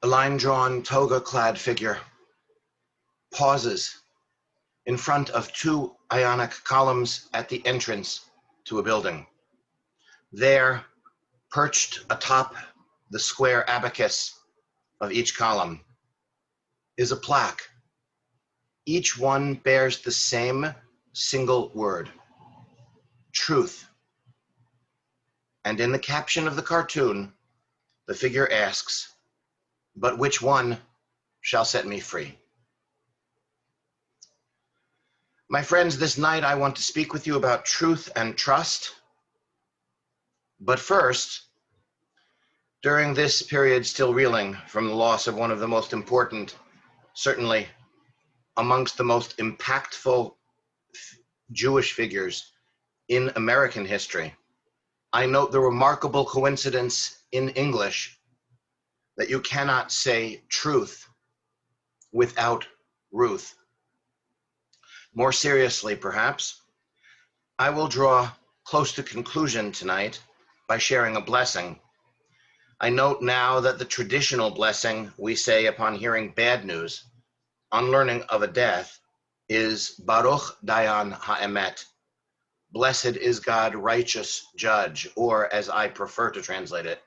A line-drawn, toga-clad figure pauses in front of two Ionic columns at the entrance to a building. There, perched atop the square abacus of each column, is a plaque. Each one bears the same single word: truth. And in the caption of the cartoon, the figure asks, "But which one shall set me free?" My friends, this night I want to speak with you about truth and trust. But first, during this period still reeling from the loss of one of the most important, certainly amongst the most impactful Jewish figures in American history, I note the remarkable coincidence in English that you cannot say truth without Ruth. More seriously, perhaps, I will draw close to conclusion tonight by sharing a blessing. I note now that the traditional blessing we say upon hearing bad news, on learning of a death, is Baruch Dayan Ha'emet. Blessed is God, righteous judge, or as I prefer to translate it,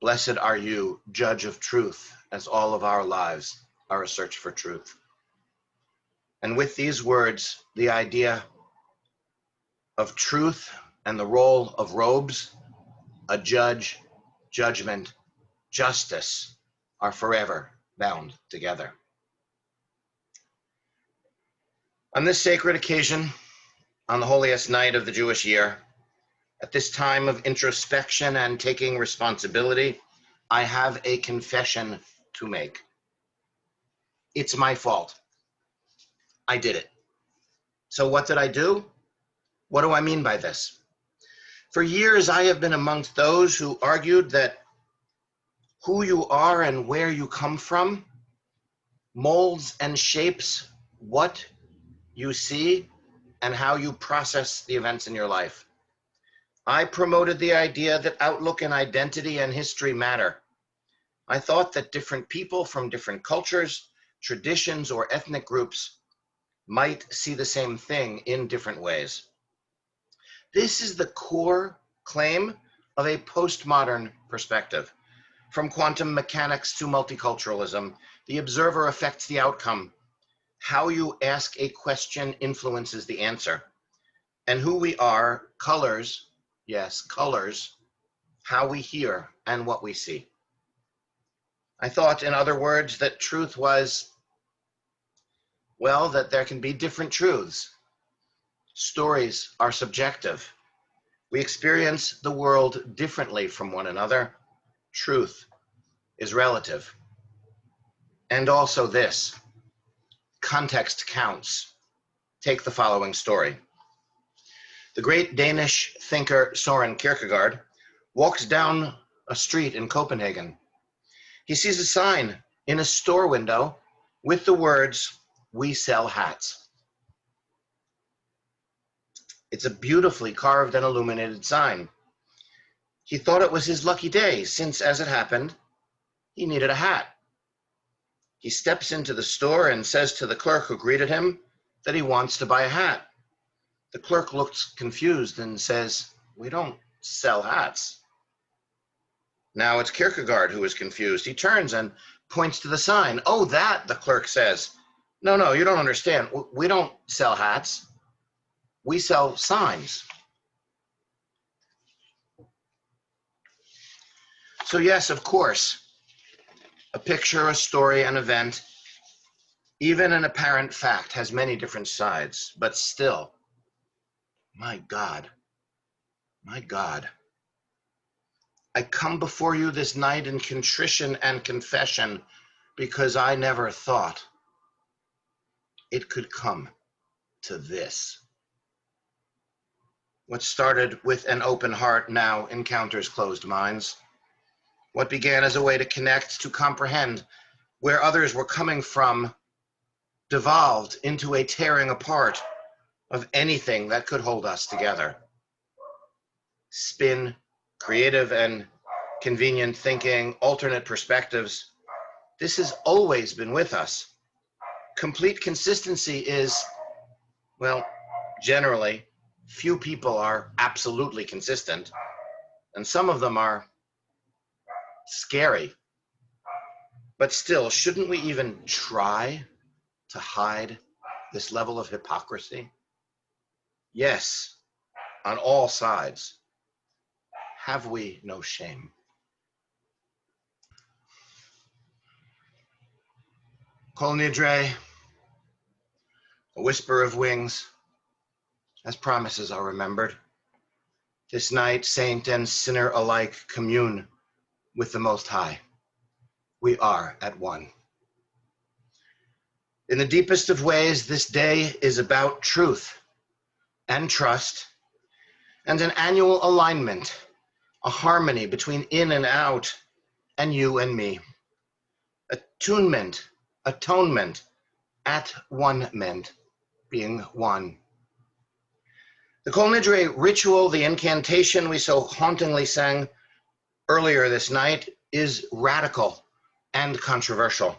blessed are you, judge of truth, as all of our lives are a search for truth. And with these words, the idea of truth and the role of robes, a judge, judgment, justice, are forever bound together. On this sacred occasion, on the holiest night of the Jewish year, at this time of introspection and taking responsibility, I have a confession to make. It's my fault. I did it. So what did I do? What do I mean by this? For years, I have been amongst those who argued that who you are and where you come from molds and shapes what you see and how you process the events in your life. I promoted the idea that outlook and identity and history matter. I thought that different people from different cultures, traditions, or ethnic groups might see the same thing in different ways. This is the core claim of a postmodern perspective. From quantum mechanics to multiculturalism, the observer affects the outcome. How you ask a question influences the answer. And who we are colors, yes, colors, how we hear and what we see. I thought, in other words, that truth was, well, that there can be different truths. Stories are subjective. We experience the world differently from one another. Truth is relative. And also this, context counts. Take the following story. The great Danish thinker Søren Kierkegaard walks down a street in Copenhagen. He sees a sign in a store window with the words, "We sell hats." It's a beautifully carved and illuminated sign. He thought it was his lucky day, since, as it happened, he needed a hat. He steps into the store and says to the clerk who greeted him that he wants to buy a hat. The clerk looks confused and says, "We don't sell hats." Now it's Kierkegaard who is confused. He turns and points to the sign. "Oh, that," the clerk says. No, you don't understand. We don't sell hats. We sell signs." So yes, of course, a picture, a story, an event, even an apparent fact has many different sides, but still, my God, I come before you this night in contrition and confession because I never thought it could come to this. What started with an open heart now encounters closed minds. What began as a way to connect, to comprehend where others were coming from, devolved into a tearing apart of anything that could hold us together. Spin, creative and convenient thinking, alternate perspectives. This has always been with us. Complete consistency is, well, generally, few people are absolutely consistent, and some of them are scary. But still, shouldn't we even try to hide this level of hypocrisy? Yes, on all sides. Have we no shame? Kol Nidrei, a whisper of wings, as promises are remembered. This night, saint and sinner alike commune with the Most High. We are at one. In the deepest of ways, this day is about truth and trust and an annual alignment, a harmony between in and out and you and me. Attunement, atonement, at one-ment, being one. The Kol Nidrei ritual, the incantation we so hauntingly sang earlier this night, is radical and controversial.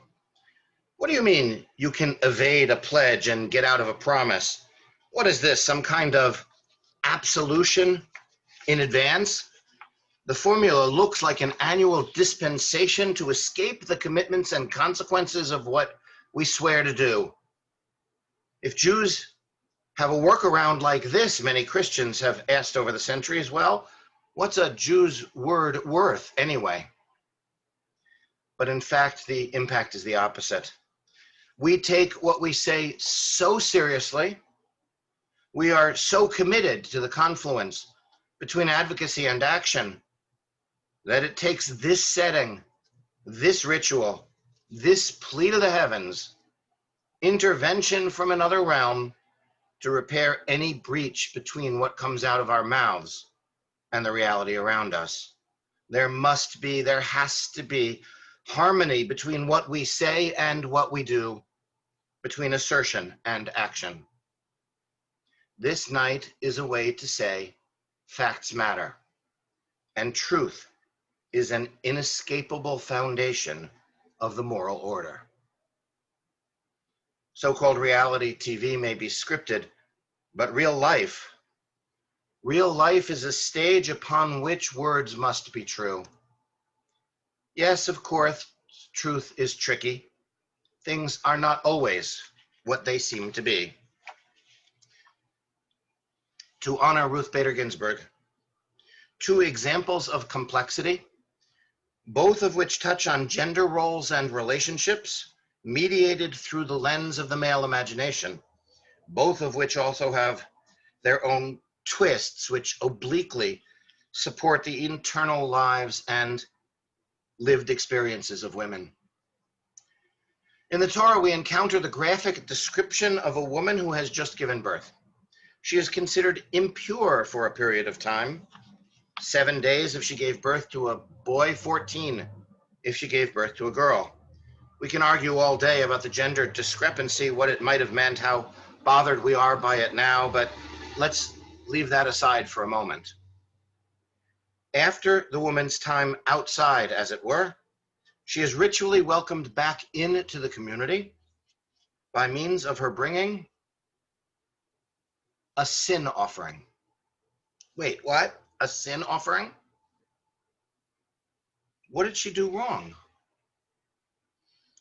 What do you mean you can evade a pledge and get out of a promise? What is this, some kind of absolution in advance? The formula looks like an annual dispensation to escape the commitments and consequences of what we swear to do. If Jews have a workaround like this, many Christians have asked over the centuries, well, what's a Jew's word worth anyway? But in fact, the impact is the opposite. We take what we say so seriously. We are so committed to the confluence between advocacy and action that it takes this setting, this ritual, this plea to the heavens, intervention from another realm to repair any breach between what comes out of our mouths and the reality around us. There has to be harmony between what we say and what we do, between assertion and action. This night is a way to say facts matter, and truth is an inescapable foundation of the moral order. So-called reality TV may be scripted, but real life is a stage upon which words must be true. Yes, of course, truth is tricky. Things are not always what they seem to be. To honor Ruth Bader Ginsburg, two examples of complexity, both of which touch on gender roles and relationships, mediated through the lens of the male imagination, both of which also have their own twists which obliquely support the internal lives and lived experiences of women. In the Torah, we encounter the graphic description of a woman who has just given birth. She is considered impure for a period of time, 7 days if she gave birth to a boy, 14 if she gave birth to a girl. We can argue all day about the gender discrepancy, what it might have meant, how bothered we are by it now, but let's leave that aside for a moment. After the woman's time outside, as it were, she is ritually welcomed back into the community by means of her bringing a sin offering. Wait, what? A sin offering? What did she do wrong?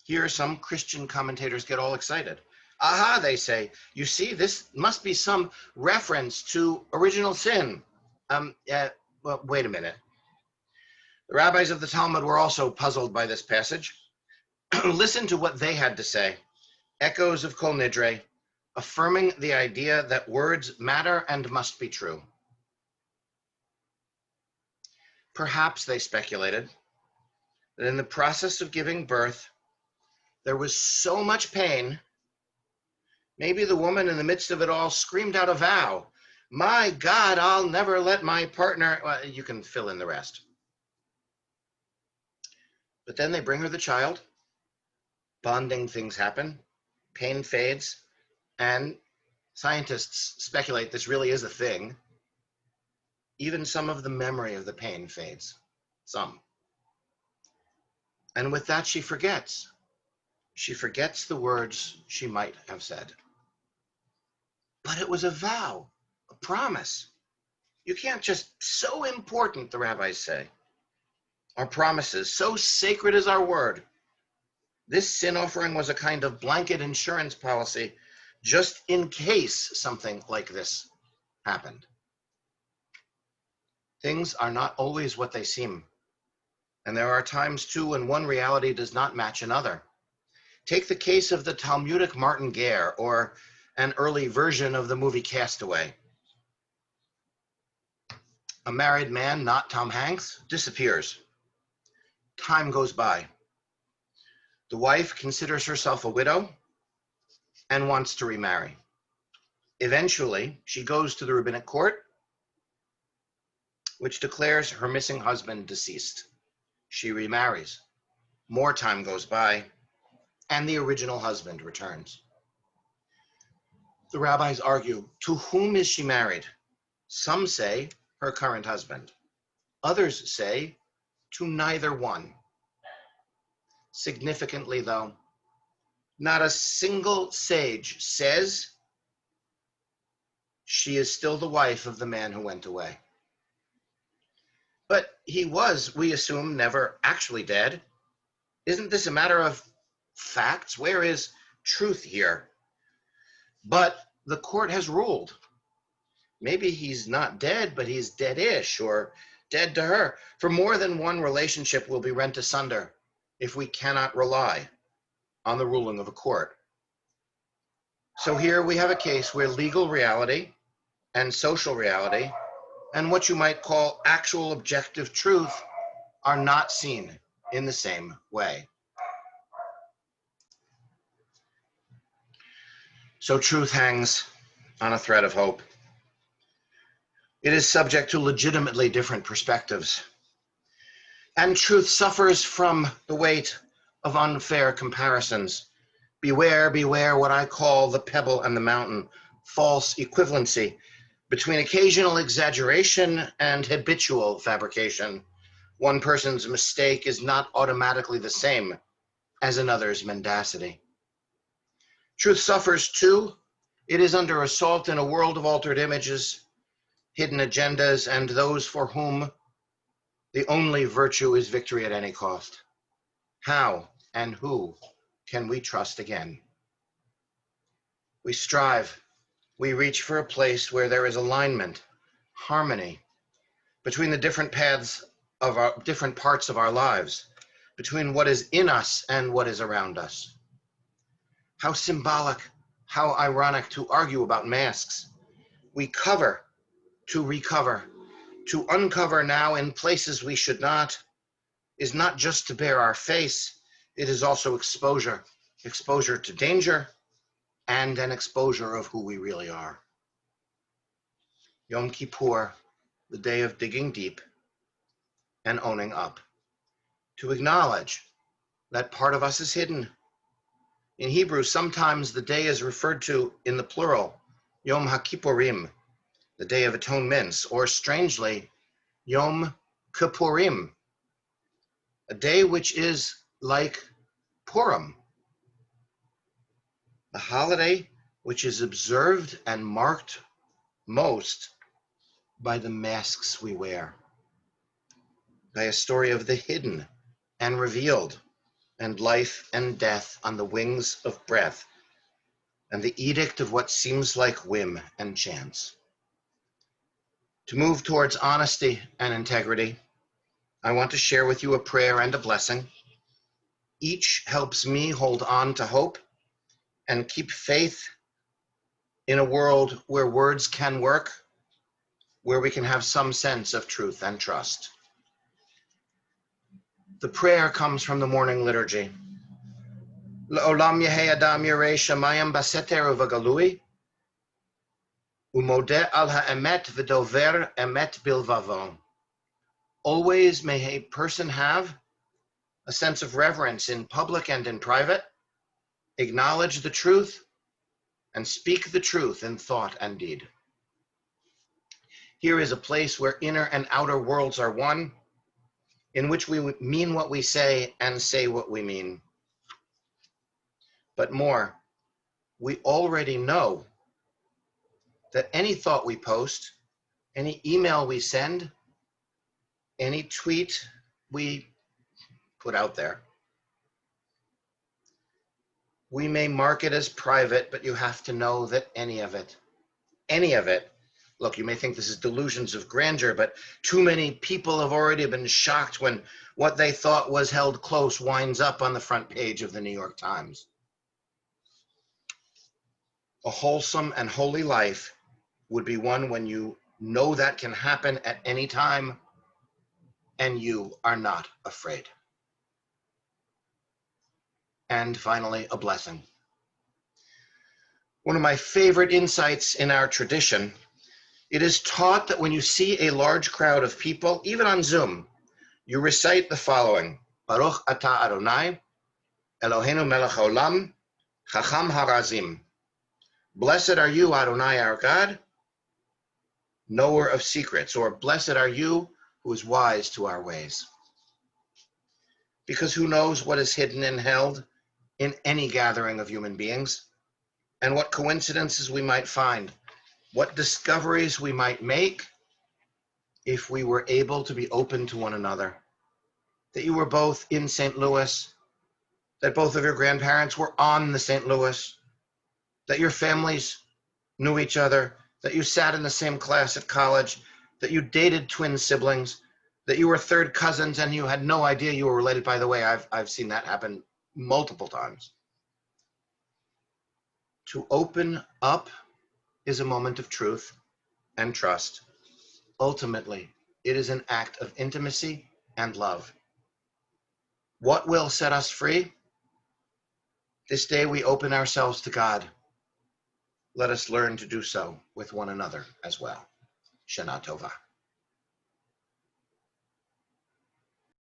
Here, some Christian commentators get all excited. Aha, they say, you see, this must be some reference to original sin. Well, wait a minute. The rabbis of the Talmud were also puzzled by this passage. Listen to what they had to say. Echoes of Kol Nidrei, affirming the idea that words matter and must be true. Perhaps, they speculated, that in the process of giving birth, there was so much pain, maybe the woman in the midst of it all screamed out a vow. My God, I'll never let my partner, well, you can fill in the rest. But then they bring her the child, bonding things happen, pain fades, and scientists speculate this really is a thing. Even some of the memory of the pain fades, some. And with that, she forgets. She forgets the words she might have said. But it was a vow, a promise. You can't just, so important, the rabbis say. Our promises, so sacred is our word. This sin offering was a kind of blanket insurance policy just in case something like this happened. Things are not always what they seem. And there are times, too, when one reality does not match another. Take the case of the Talmudic Martin Guerre, or an early version of the movie Castaway. A married man, not Tom Hanks, disappears. Time goes by. The wife considers herself a widow and wants to remarry. Eventually, she goes to the rabbinic court, which declares her missing husband deceased. She remarries. More time goes by, and the original husband returns. The rabbis argue, to whom is she married? Some say her current husband. Others say to neither one. Significantly, though, not a single sage says she is still the wife of the man who went away. But he was, we assume, never actually dead. Isn't this a matter of facts? Where is truth here? But the court has ruled. Maybe he's not dead, but he's dead-ish, or dead to her. For more than one relationship will be rent asunder if we cannot rely on the ruling of a court. So here we have a case where legal reality and social reality and what you might call actual objective truth are not seen in the same way. So truth hangs on a thread of hope. It is subject to legitimately different perspectives. And truth suffers from the weight of unfair comparisons. Beware, beware what I call the pebble and the mountain, false equivalency between occasional exaggeration and habitual fabrication. One person's mistake is not automatically the same as another's mendacity. Truth suffers too. It is under assault in a world of altered images, hidden agendas, and those for whom the only virtue is victory at any cost. How and who can we trust again? We strive. We reach for a place where there is alignment, harmony between the different paths of our different parts of our lives, between what is in us and what is around us. How symbolic, how ironic to argue about masks. We cover to recover, to uncover now in places we should not, is not just to bare our face, it is also exposure, exposure to danger, and an exposure of who we really are. Yom Kippur, the day of digging deep and owning up, to acknowledge that part of us is hidden. In Hebrew, sometimes the day is referred to in the plural, Yom HaKippurim, the Day of Atonements, or strangely, Yom Kippurim, a day which is like Purim, a holiday which is observed and marked most by the masks we wear, by a story of the hidden and revealed, and life and death on the wings of breath, and the edict of what seems like whim and chance. To move towards honesty and integrity, I want to share with you a prayer and a blessing. Each helps me hold on to hope and keep faith in a world where words can work, where we can have some sense of truth and trust. The prayer comes from the morning liturgy. L'olam yehei adam yirei shamayim baseter uvagalui, umodeh al ha'emet v'dover emet bilvavo. Always may a person have a sense of reverence in public and in private, acknowledge the truth, and speak the truth in thought and deed. Here is a place where inner and outer worlds are one, in which we mean what we say and say what we mean. But more, we already know that any thought we post, any email we send, any tweet we put out there, we may mark it as private, but you have to know that any of it, look, you may think this is delusions of grandeur, but too many people have already been shocked when what they thought was held close winds up on the front page of the New York Times. A wholesome and holy life would be one when you know that can happen at any time and you are not afraid. And finally, a blessing. One of my favorite insights in our tradition, it is taught that when you see a large crowd of people, even on Zoom, you recite the following: Baruch atah Adonai, Eloheinu melech haolam, chacham harazim. Blessed are you, Adonai, our God, knower of secrets, or blessed are you who is wise to our ways. Because who knows what is hidden and held in any gathering of human beings, and what coincidences we might find, what discoveries we might make if we were able to be open to one another. That you were both in St. Louis, that both of your grandparents were on the St. Louis, that your families knew each other, that you sat in the same class at college, that you dated twin siblings, that you were third cousins and you had no idea you were related. By the way, I've seen that happen multiple times. To open up is a moment of truth and trust. Ultimately, it is an act of intimacy and love. What will set us free? This day we open ourselves to God. Let us learn to do so with one another as well. Shana Tova.